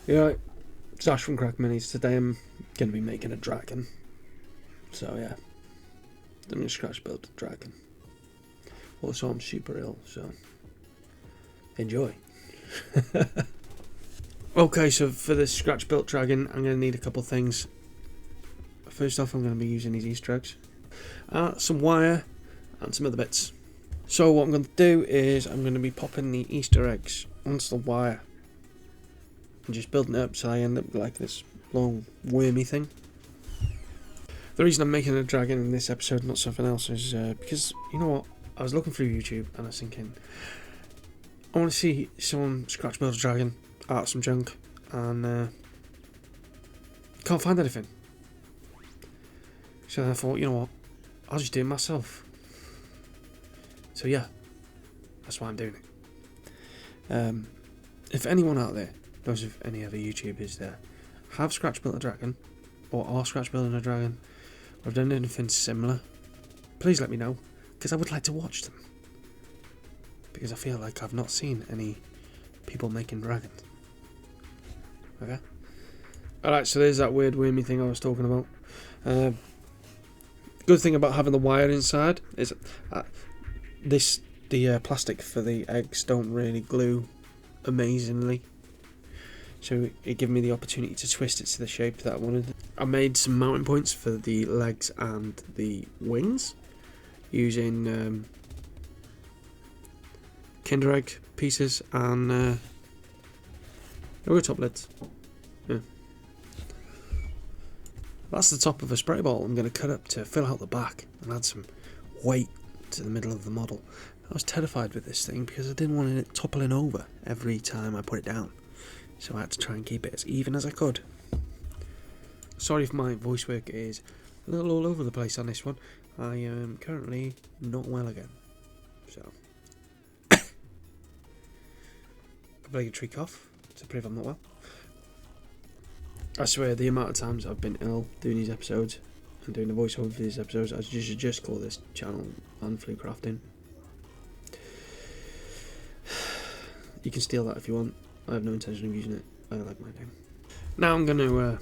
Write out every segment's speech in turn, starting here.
Yeah, it's Ash from crackminis. Today I'm going to be making a dragon. So yeah, I'm going to scratch build a dragon. Also I'm super ill, so enjoy. Okay, so for this scratch built dragon I'm going to need a couple things. First off, I'm going to be using these Easter eggs, some wire and some other bits. So what I'm going to do is I'm going to be popping the Easter eggs onto the wire and just building it up so I end up like this long wormy thing. The reason I'm making a dragon in this episode, not something else, is because, you know what, I was looking through YouTube and I was thinking, I want to see someone scratch build a dragon out of some junk, and can't find anything. So I thought, you know what, I'll just do it myself. So yeah, that's why I'm doing it. If anyone out there knows of any other YouTubers that have scratch built a dragon, or are scratch building a dragon, or have done anything similar, please let me know, because I would like to watch them. Because I feel like I've not seen any people making dragons. Okay? Alright, so there's that weird wormy thing I was talking about. Good thing about having the wire inside is the plastic for the eggs don't really glue amazingly. So it gave me the opportunity to twist it to the shape that I wanted. I made some mounting points for the legs and the wings using Kinder Egg pieces and top lids. Yeah. That's the top of a spray bottle I'm going to cut up to fill out the back and add some weight to the middle of the model. I was terrified with this thing because I didn't want it toppling over every time I put it down. So I had to try and keep it as even as I could. Sorry if my voice work is a little all over the place on this one. I am currently not well again. So obligatory cough to prove I'm not well. I swear the amount of times I've been ill doing these episodes and doing the voiceover for these episodes, I should just call this channel Man Flu Crafting. You can steal that if you want. I have no intention of using it. I like my name. Now I'm going to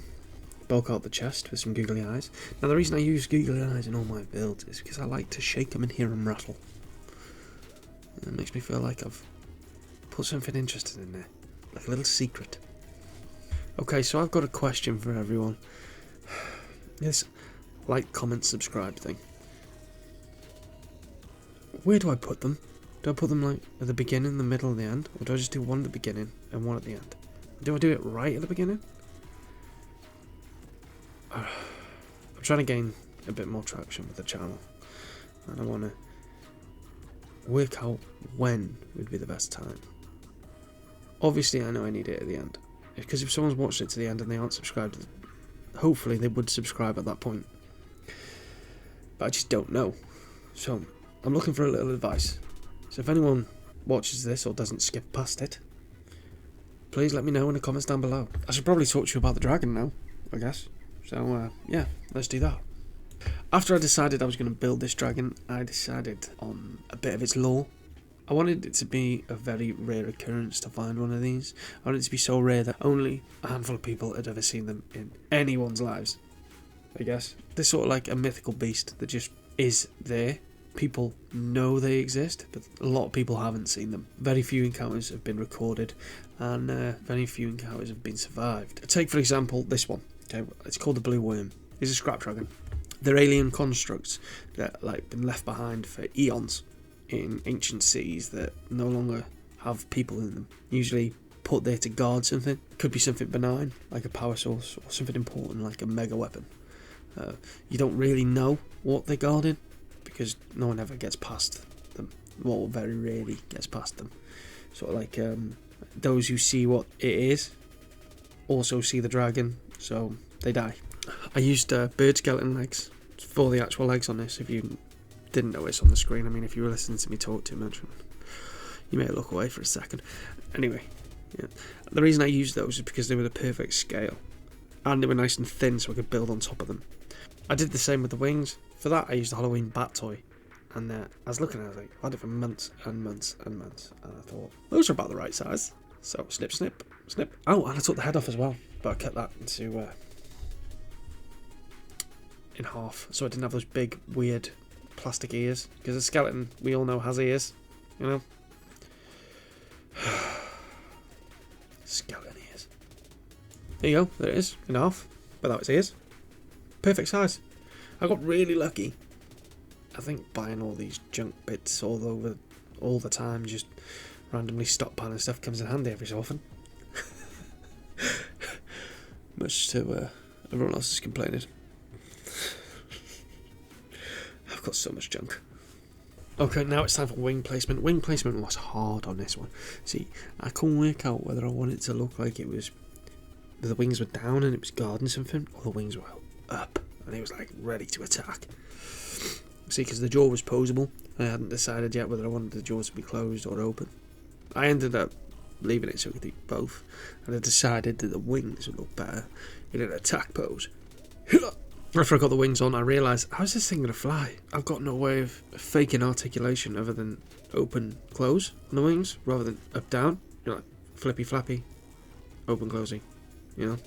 bulk out the chest with some googly eyes. Now the reason I use googly eyes in all my builds is because I like to shake them and hear them rattle. And it makes me feel like I've put something interesting in there, like a little secret. Okay, so I've got a question for everyone. This like, comment, subscribe thing. Where do I put them? Do I put them like at the beginning, the middle, and the end? Or do I just do one at the beginning and one at the end? Do I do it right at the beginning? I'm trying to gain a bit more traction with the channel. And I want to work out when would be the best time. Obviously I know I need it at the end. Because if someone's watched it to the end and they aren't subscribed, hopefully they would subscribe at that point. But I just don't know. So I'm looking for a little advice. So if anyone watches this or doesn't skip past it, please let me know in the comments down below. I should probably talk to you about the dragon now, I guess. So yeah, let's do that. After I decided I was going to build this dragon, I decided on a bit of its lore. I wanted it to be a very rare occurrence to find one of these. I wanted it to be so rare that only a handful of people had ever seen them in anyone's lives, I guess. They're sort of like a mythical beast that just is there. People know they exist, but a lot of people haven't seen them. Very few encounters have been recorded, and very few encounters have been survived. Take, for example, this one. Okay, it's called the blue wrym. It's a scrap dragon. They're alien constructs that like been left behind for eons in ancient cities that no longer have people in them. Usually put there to guard something. Could be something benign, like a power source, or something important, like a mega weapon. You don't really know what they're guarding, because no one ever gets past them. Well, very rarely gets past them. Sort of like those who see what it is also see the dragon, so they die. I used bird skeleton legs for the actual legs on this. If you didn't notice on the screen, I mean, if you were listening to me talk too much, you may look away for a second. Anyway, yeah. The reason I used those is because they were the perfect scale, and they were nice and thin, so I could build on top of them. I did the same with the wings. For that, I used a Halloween bat toy, and I was looking at it, I was like, I had it for months and months and months, and I thought, those are about the right size. So, snip snip, snip. Oh, and I took the head off as well, but I cut that into in half, so I didn't have those big, weird plastic ears. Because a skeleton, we all know, has ears, you know. Skeleton ears. There you go. There it is, in half. But that was ears. Perfect size. I got really lucky. I think buying all these junk bits all over, all the time, just randomly stockpiling stuff comes in handy every so often. Much to everyone else is complaining. I've got so much junk. Okay, now it's time for wing placement. Wing placement was hard on this one. See, I couldn't work out whether I wanted it to look like it was the wings were down and it was guarding something, or the wings were up and it was like ready to attack. See, because the jaw was posable, I hadn't decided yet whether I wanted the jaws to be closed or open. I ended up leaving it so we could do both, and I decided that the wings would look better in an attack pose. After I got the wings on, I realised, how's this thing going to fly? I've got no way of faking articulation other than open, close on the wings, rather than up, down. You know, like flippy, flappy, open, closing, you know.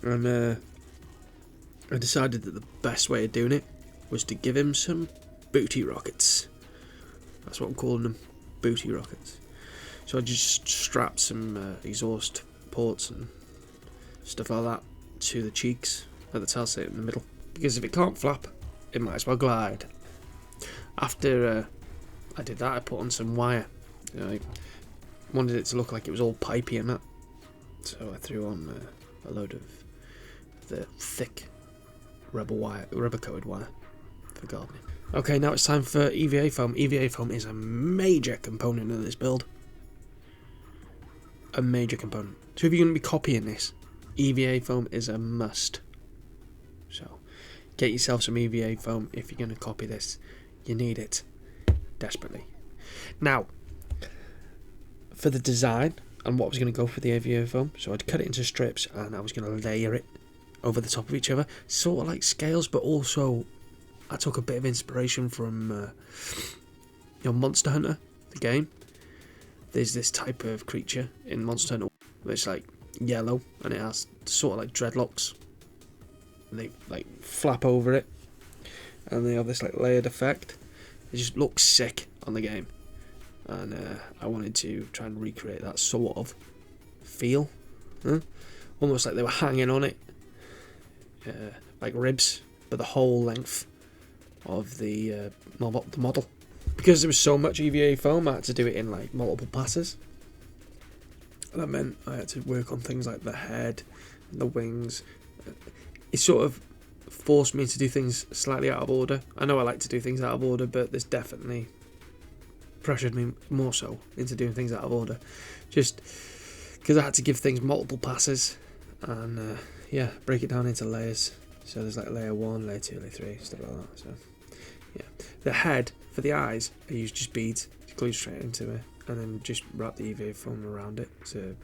And I decided that the best way of doing it was to give him some booty rockets. That's what I'm calling them, booty rockets. So I just strapped some exhaust ports and stuff like that to the cheeks at the tail in the middle, because if it can't flap, it might as well glide. After I did that, I put on some wire. You know, I wanted it to look like it was all pipey and that, so I threw on a load of the thick rubber coated wire for gardening. Okay, now it's time for EVA foam. EVA foam is a major component of this build. A major component. So if you're going to be copying this, EVA foam is a must. So get yourself some EVA foam if you're going to copy this. You need it desperately. Now, for the design and what I was going to go for the EVA foam, so I'd cut it into strips and I was going to layer it over the top of each other, sort of like scales, but also I took a bit of inspiration from Monster Hunter, the game. There's this type of creature in Monster Hunter which like yellow and it has sort of like dreadlocks. And they like flap over it and they have this like layered effect. It just looks sick on the game, and I wanted to try and recreate that sort of feel, almost like they were hanging on it, like ribs, but the whole length of the model. Because there was so much EVA foam, I had to do it in like multiple passes. That meant I had to work on things like the head and the wings. It sort of forced me to do things slightly out of order. I know I like to do things out of order, but this definitely pressured me more so into doing things out of order. Just because I had to give things multiple passes and break it down into layers. So there's like layer 1, layer 2, layer 3, stuff like that. So yeah, the head for the eyes, I used just beads to glue straight into it, and then just wrap the EVA foam around it so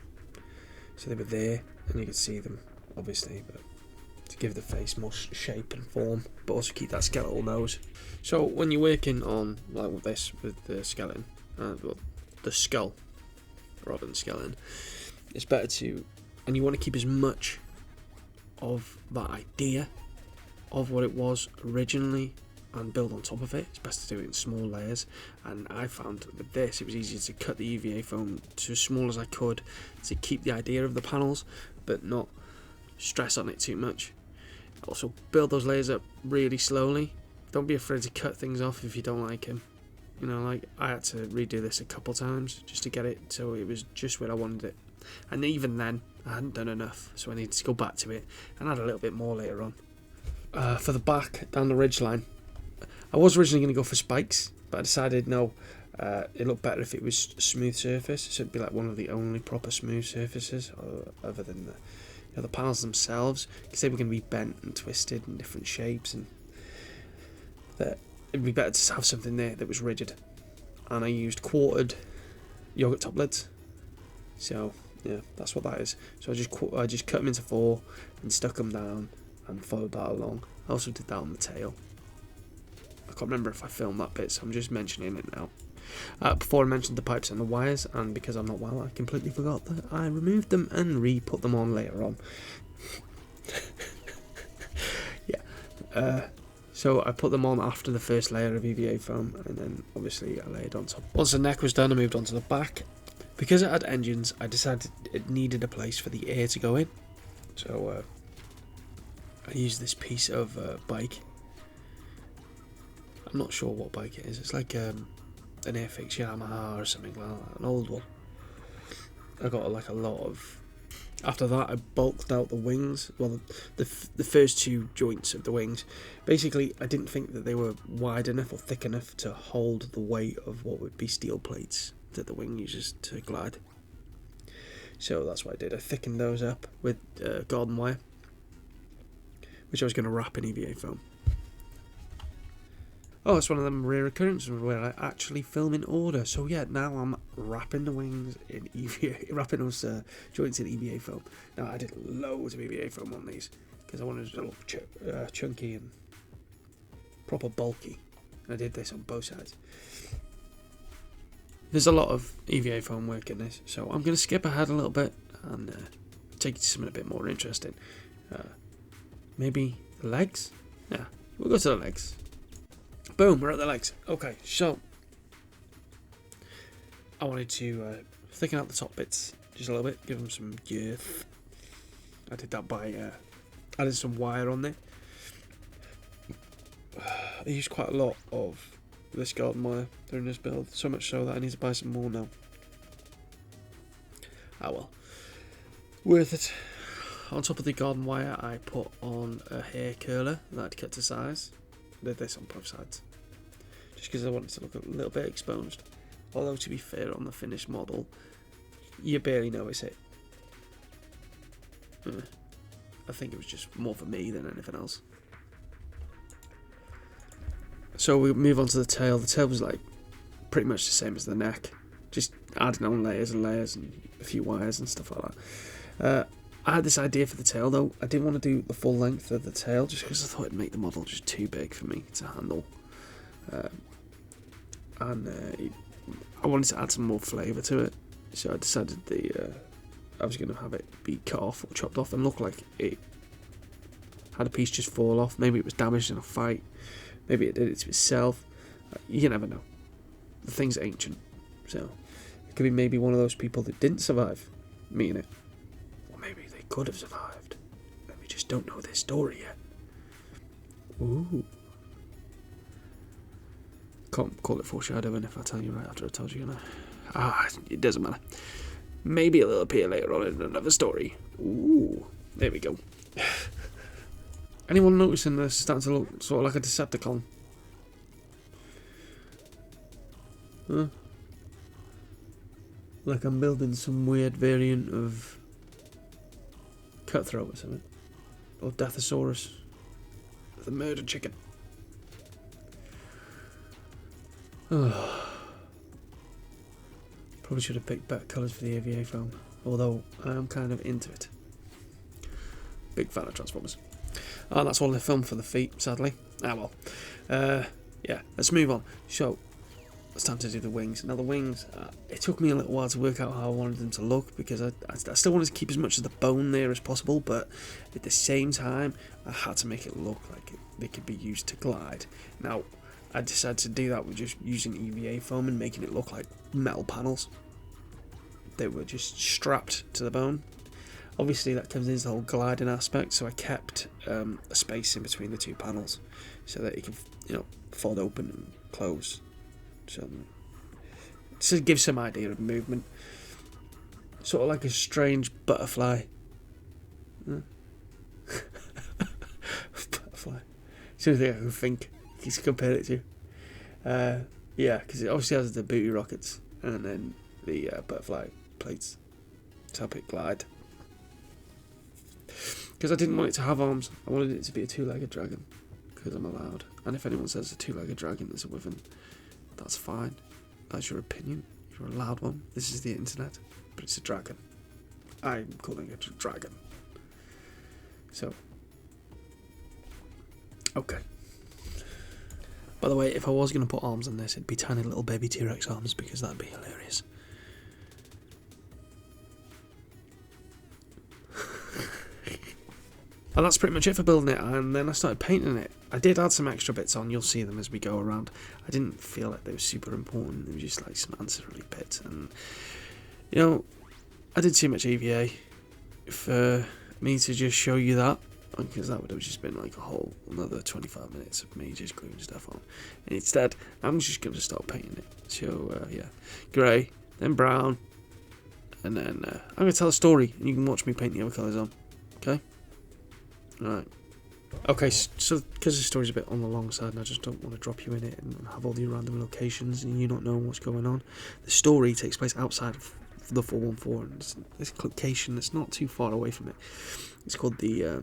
they were there and you could see them, obviously, but to give the face more shape and form, but also keep that skeletal nose. So when you're working on like this with the skeleton, the skull rather than skeleton, it's better to, and you want to keep as much of that idea of what it was originally and build on top of it. It's best to do it in small layers, and I found with this it was easier to cut the EVA foam to as small as I could to keep the idea of the panels but not stress on it too much. Also build those layers up really slowly. Don't be afraid to cut things off if you don't like them. You know, like I had to redo this a couple times just to get it so it was just where I wanted it, and even then I hadn't done enough, so I needed to go back to it and add a little bit more later on. For the back down the ridge line, I was originally going to go for spikes, but I decided no, it looked better if it was smooth surface, so it'd be like one of the only proper smooth surfaces other than the panels themselves, because they were going to be bent and twisted in different shapes, and that it'd be better to have something there that was rigid. And I used quartered yogurt top lids, so yeah, that's what that is. So I just cut them into 4 and stuck them down and followed that along. I also did that on the tail. I can't remember if I filmed that bit, so I'm just mentioning it now. Before I mentioned the pipes and the wires, and because I'm not well, I completely forgot that I removed them and re-put them on later on. Yeah. So I put them on after the first layer of EVA foam, and then obviously I laid on top. Once the neck was done, I moved on to the back. Because it had engines, I decided it needed a place for the air to go in. So I used this piece of bike. I'm not sure what bike it is. It's like an Airfix Yamaha or something like that, an old one. I got like a lot of... After that, I bulked out the wings. Well, the first two joints of the wings. Basically, I didn't think that they were wide enough or thick enough to hold the weight of what would be steel plates that the wing uses to glide. So that's what I did. I thickened those up with garden wire, which I was going to wrap in EVA foam. Oh, it's one of them rare occurrences where I actually film in order. So yeah, now I'm wrapping the wings in EVA, wrapping those joints in EVA foam. Now I did loads of EVA foam on these because I wanted it to look chunky and proper bulky. And I did this on both sides. There's a lot of EVA foam work in this, so I'm going to skip ahead a little bit and take you to something a bit more interesting. Maybe the legs? Yeah, we'll go to the legs. Boom, we're at the legs. Okay, so I wanted to thicken out the top bits just a little bit, give them some girth. I did that by adding some wire on there. I used quite a lot of this garden wire during this build, so much so that I need to buy some more now. Ah well, worth it. On top of the garden wire, I put on a hair curler that I'd cut to size. I did this on both sides, just because I wanted to look a little bit exposed. Although, to be fair, on the finished model, you barely notice it. I think it was just more for me than anything else. So we move on to the tail. The tail was like pretty much the same as the neck, just adding on layers and layers and a few wires and stuff like that. I had this idea for the tail though. I didn't want to do the full length of the tail just because I thought it'd make the model just too big for me to handle. I wanted to add some more flavour to it, so I decided I was going to have it be cut off or chopped off and look like it had a piece just fall off. Maybe it was damaged in a fight. Maybe it did it to itself. You never know. The thing's ancient, so it could be maybe one of those people that didn't survive me in it. Or maybe they could have survived, and we just don't know their story yet. Ooh. Can't call it foreshadowing if I tell you right after I told you, it doesn't matter. Maybe it'll appear later on in another story. Ooh, there we go. Anyone noticing this starting to look sort of like a Decepticon? Huh? Like I'm building some weird variant of Cutthroat or something. Or Deathosaurus. The murder chicken. Probably should have picked better colours for the AVA foam, although I am kind of into it. Big fan of Transformers. And that's all I filmed for the feet, sadly. Well. Yeah, let's move on. So, it's time to do the wings. Now the wings, it took me a little while to work out how I wanted them to look, because I still wanted to keep as much of the bone there as possible, but at the same time, I had to make it look like they could be used to glide. Now, I decided to do that with just using EVA foam and making it look like metal panels. They were just strapped to the bone. Obviously that comes into the whole gliding aspect, so I kept a space in between the two panels so that it can, fold open and close. So to give some idea of movement. Sort of like a strange butterfly. Butterfly. It's the only thing I can think he's compared it to. Yeah, because it obviously has the booty rockets and then the butterfly plates to help it glide. Because I didn't want it to have arms, I wanted it to be a two-legged dragon, because I'm allowed. And if anyone says a two-legged dragon is a wyvern, that's fine. That's your opinion. You're allowed one. This is the internet, but it's a dragon. I'm calling it a dragon. So, okay. By the way, if I was going to put arms on this, it'd be tiny little baby T-Rex arms, because that'd be hilarious. And that's pretty much it for building it, and then I started painting it. I did add some extra bits on, you'll see them as we go around. I didn't feel like they were super important, they were just like some ancillary bits, and you know, I did too much EVA for me to just show you that, because that would have just been like a whole another 25 minutes of me just gluing stuff on. And instead, I'm just going to start painting it. So yeah, grey, then brown, and then I'm going to tell a story, and you can watch me paint the other colours on, okay? Alright. Okay, so because the story's a bit on the long side, and I just don't want to drop you in it and have all the random locations and you not knowing what's going on. The story takes place outside of the 414, and it's this location that's not too far away from it. It's called the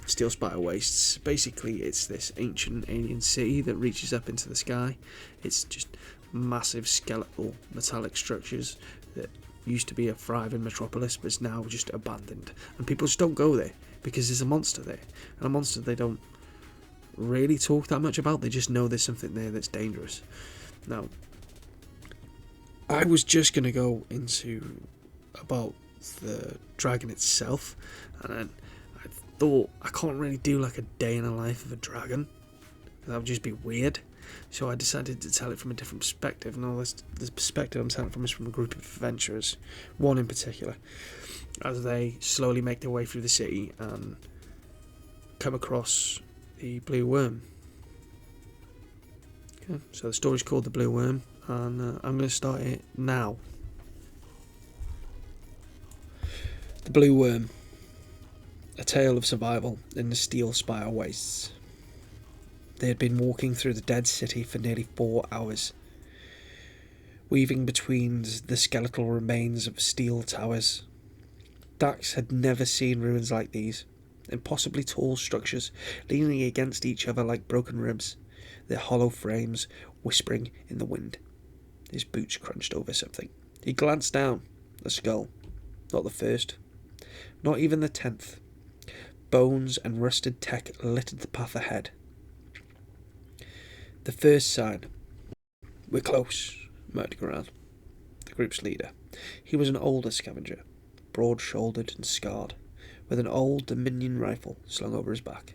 Steel Spire Wastes. Basically, it's this ancient alien city that reaches up into the sky. It's just massive skeletal metallic structures that used to be a thriving metropolis, but it's now just abandoned, and people just don't go there because there's a monster there, and a monster they don't really talk that much about. They just know there's something there that's dangerous. Now, I was just going to go into about the dragon itself, and then I thought I can't really do like a day in the life of a dragon, that would just be weird. So I decided to tell it from a different perspective, and all this perspective I'm telling it from is from a group of adventurers, one in particular, as they slowly make their way through the city and come across the blue worm. Okay, so the story's called The Blue Worm, and I'm going to start it now. The Blue Worm, a tale of survival in the Steel Spire Wastes. They had been walking through the dead city for nearly 4 hours, weaving between the skeletal remains of steel towers. Dax had never seen ruins like these, impossibly tall structures leaning against each other like broken ribs, their hollow frames whispering in the wind. His boots crunched over something. He glanced down. The skull. Not the first. Not even the 10th. Bones and rusted tech littered the path ahead. The first sign. We're close, muttered Garan, the group's leader. He was an older scavenger, broad-shouldered and scarred, with an old Dominion rifle slung over his back.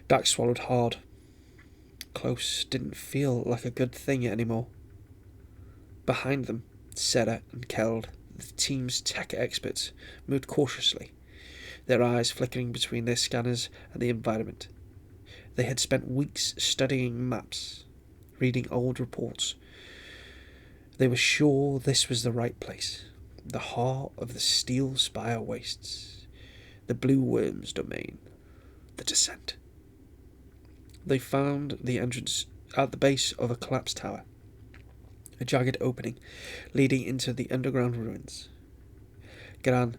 Dax swallowed hard. Close didn't feel like a good thing anymore. Behind them, Sera and Keld, the team's tech experts, moved cautiously, their eyes flickering between their scanners and the environment. They had spent weeks studying maps, reading old reports. They were sure this was the right place, the heart of the Steel Spire Wastes, the Blue Worm's domain, the descent. They found the entrance at the base of a collapsed tower, a jagged opening leading into the underground ruins. Garan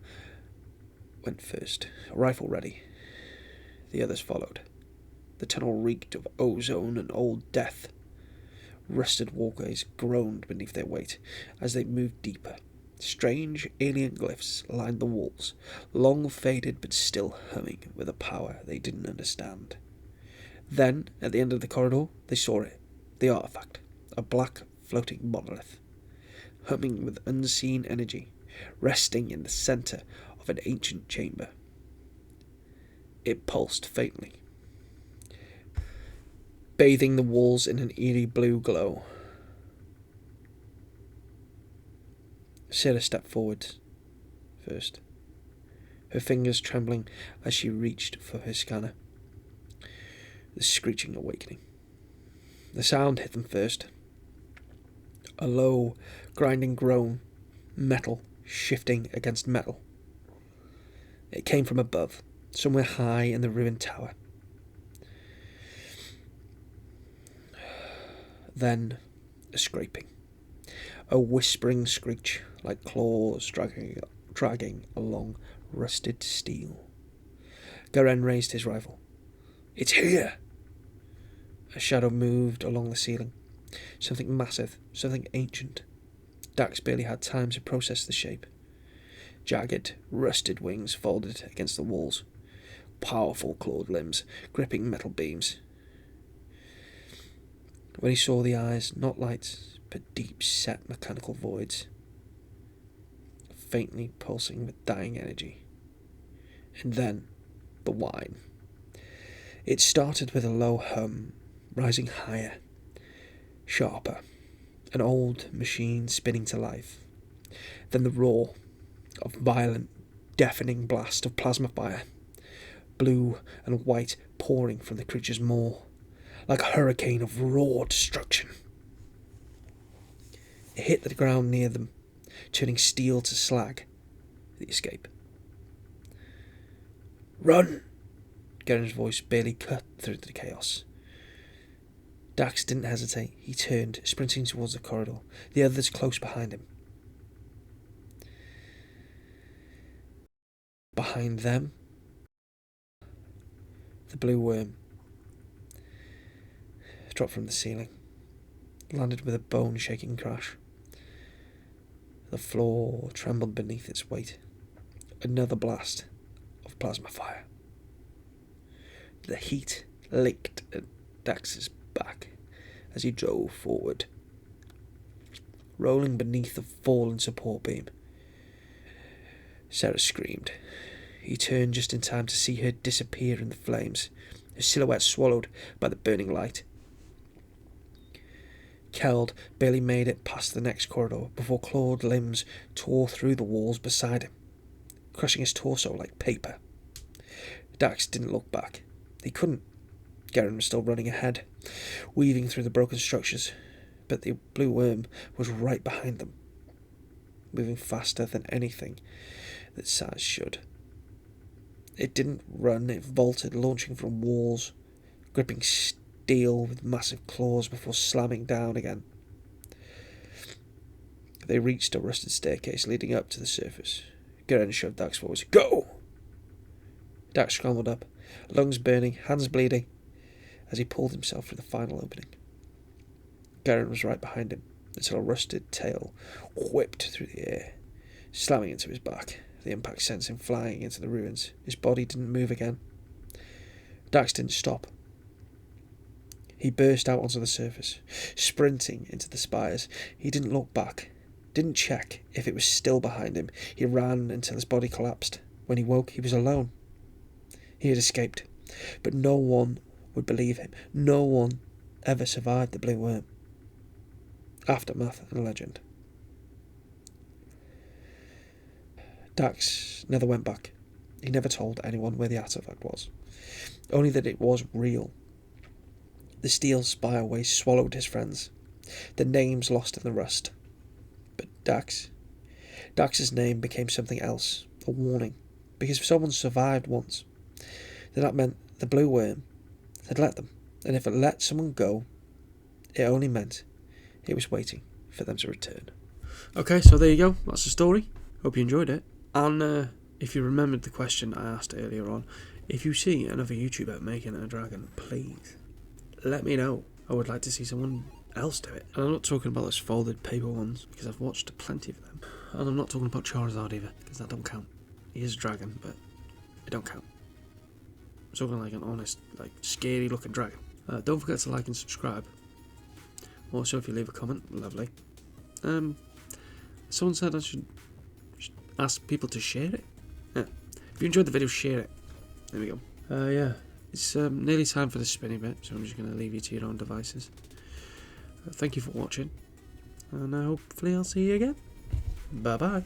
went first, a rifle ready. The others followed. The tunnel reeked of ozone and old death. Rusted walkways groaned beneath their weight as they moved deeper. Strange alien glyphs lined the walls, long faded but still humming with a power they didn't understand. Then, at the end of the corridor, they saw it, the artifact, a black floating monolith, humming with unseen energy, resting in the centre of an ancient chamber. It pulsed faintly, bathing the walls in an eerie blue glow. Sarah stepped forward first, her fingers trembling as she reached for her scanner. The screeching awakening. The sound hit them first. A low, grinding groan, metal shifting against metal. It came from above, somewhere high in the ruined tower. Then a scraping, a whispering screech like claws dragging along rusted steel. Garen raised his rifle. It's here! A shadow moved along the ceiling. Something massive, something ancient. Dax barely had time to process the shape. Jagged, rusted wings folded against the walls. Powerful clawed limbs, gripping metal beams. when he saw the eyes, not lights, but deep-set mechanical voids, faintly pulsing with dying energy. And then, the whine. It started with a low hum, rising higher, sharper, an old machine spinning to life. Then the roar of violent, deafening blast of plasma fire, blue and white pouring from the creature's maw, like a hurricane of raw destruction. It hit the ground near them, turning steel to slag. The escape. "Run!" Garen's voice barely cut through the chaos. Dax didn't hesitate. He turned, sprinting towards the corridor, the others close behind him. Behind them, the blue worm dropped from the ceiling, landed with a bone-shaking crash. The floor trembled beneath its weight. Another blast of plasma fire. The heat licked at Dax's back as he drove forward, rolling beneath the fallen support beam. Sarah screamed. He turned just in time to see her disappear in the flames, her silhouette swallowed by the burning light. Keld barely made it past the next corridor before clawed limbs tore through the walls beside him, crushing his torso like paper. Dax didn't look back. He couldn't. Garen was still running ahead, weaving through the broken structures, but the blue worm was right behind them, moving faster than anything that size should. It didn't run, it vaulted, launching from walls, gripping steel with massive claws before slamming down again. They reached a rusted staircase leading up to the surface. Garen shoved Dax forward. "Go!" Dax scrambled up, lungs burning, hands bleeding, as he pulled himself through the final opening. Garen was right behind him, until a rusted tail whipped through the air, slamming into his back. The impact sent him flying into the ruins. His body didn't move again. Dax didn't stop. He burst out onto the surface, sprinting into the spires. He didn't look back, didn't check if it was still behind him. He ran until his body collapsed. When he woke, he was alone. He had escaped, but no one would believe him. No one ever survived the blue worm. Aftermath and legend. Dax never went back. He never told anyone where the artifact was, only that it was real. The steel spire waste swallowed his friends, their names lost in the rust. But Dax's name became something else, a warning, because if someone survived once, then that meant the blue worm had let them, and if it let someone go, it only meant it was waiting for them to return. Okay, so there you go, that's the story. Hope you enjoyed it. And if you remembered the question I asked earlier on, if you see another YouTuber making a dragon, please let me know. I would like to see someone else do it. And I'm not talking about those folded paper ones, because I've watched plenty of them. And I'm not talking about Charizard either, because that don't count. He is a dragon, but it don't count. I'm talking like an honest, like scary looking dragon. Don't forget to like and subscribe. Also, if you leave a comment, lovely. Someone said I should ask people to share it. Yeah. If you enjoyed the video, share it. There we go. Yeah, it's nearly time for the spinny bit, so I'm just going to leave you to your own devices. Thank you for watching, and hopefully I'll see you again. Bye bye.